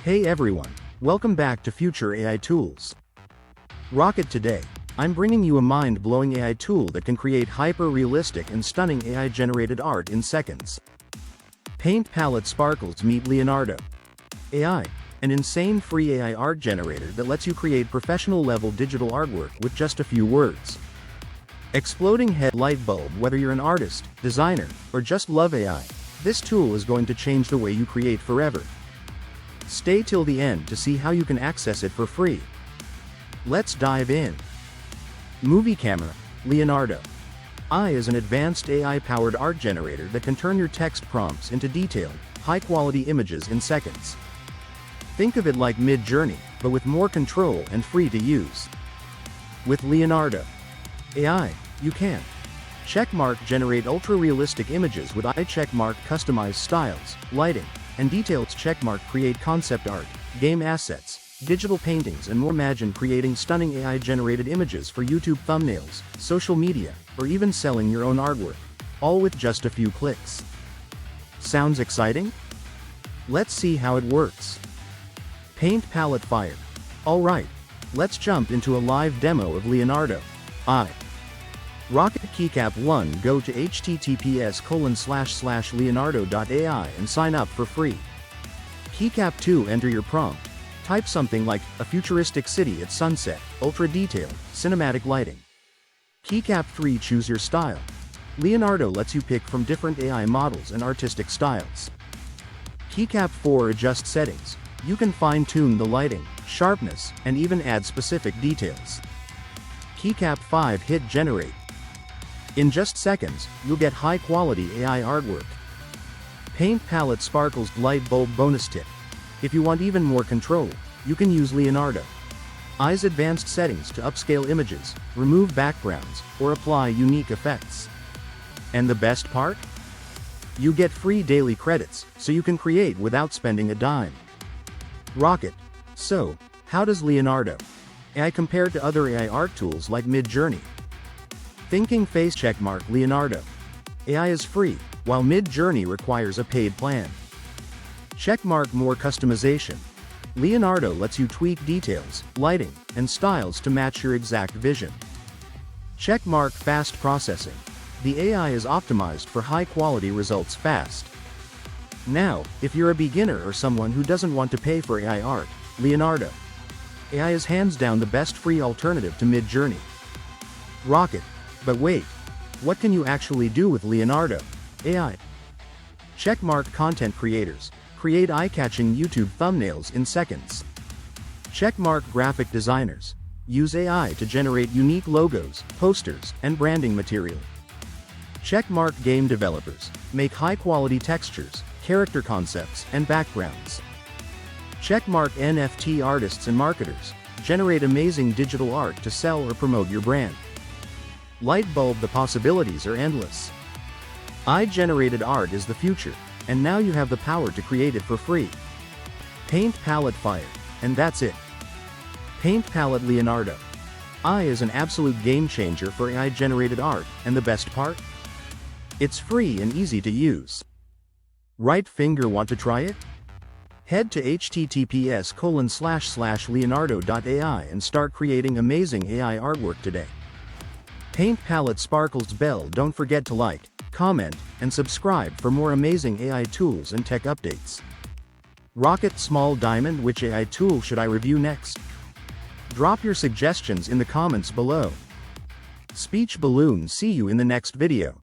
Hey everyone, welcome back to Future AI Tools. Rocket today, I'm bringing you a mind-blowing AI tool that can create hyper-realistic and stunning AI-generated art in seconds. Paint Palette Sparkles meet Leonardo.AI, an insane free AI art generator that lets you create professional-level digital artwork with just a few words. Exploding head light bulb. Whether you're an artist, designer, or just love AI, this tool is going to change the way you create forever. Stay till the end to see how you can access it for free. Let's dive in. Movie Camera, Leonardo.AI is an advanced AI-powered art generator that can turn your text prompts into detailed, high-quality images in seconds. Think of it like MidJourney, but with more control and free to use. With Leonardo.AI, you can checkmark generate ultra-realistic images with checkmark customize styles, lighting, and details. Checkmark create concept art, game assets, digital paintings and more. Imagine creating stunning AI-generated images for YouTube thumbnails, social media, or even selling your own artwork, all with just a few clicks. Sounds exciting? Let's see how it works. Paint Palette Fire. Alright, let's jump into a live demo of Leonardo.AI. Rocket Keycap 1. Go to https://leonardo.ai and sign up for free. Keycap 2. Enter your prompt. Type something like, a futuristic city at sunset, ultra-detailed, cinematic lighting. Keycap 3. Choose your style. Leonardo lets you pick from different AI models and artistic styles. Keycap 4. Adjust settings. You can fine-tune the lighting, sharpness, and even add specific details. Keycap 5. Hit generate. In just seconds, you'll get high-quality AI artwork. Paint Palette Sparkles light bulb. Bonus tip: if you want even more control, you can use Leonardo.AI's advanced settings to upscale images, remove backgrounds, or apply unique effects. And the best part? You get free daily credits, so you can create without spending a dime. Rocket. So, how does Leonardo.AI compare to other AI art tools like MidJourney? Thinking face. Checkmark. Leonardo.AI is free, while MidJourney requires a paid plan. Checkmark. More customization. Leonardo lets you tweak details, lighting, and styles to match your exact vision. Checkmark. Fast processing. The AI is optimized for high-quality results fast. Now, if you're a beginner or someone who doesn't want to pay for AI art, Leonardo.AI is hands down the best free alternative to MidJourney. Rocket. But wait, what can you actually do with Leonardo.AI? Checkmark. Content creators. Create eye-catching YouTube thumbnails in seconds. Checkmark. Graphic designers. Use AI to generate unique logos, posters, and branding material. Checkmark. Game developers. Make high-quality textures, character concepts, and backgrounds. Checkmark. NFT artists and marketers. Generate amazing digital art to sell or promote your brand. Light bulb. The possibilities are endless. AI-generated art is the future, and now you have the power to create it for free. Paint Palette Fire. And that's it. Paint Palette. Leonardo.AI is an absolute game-changer for AI-generated art, and the best part? It's free and easy to use. Right finger. Want to try it? Head to https://leonardo.ai and start creating amazing AI artwork today. Paint Palette Sparkles bell. Don't forget to like, comment, and subscribe for more amazing AI tools and tech updates. Rocket Small Diamond. Which AI tool should I review next? Drop your suggestions in the comments below. Speech Balloon. See you in the next video.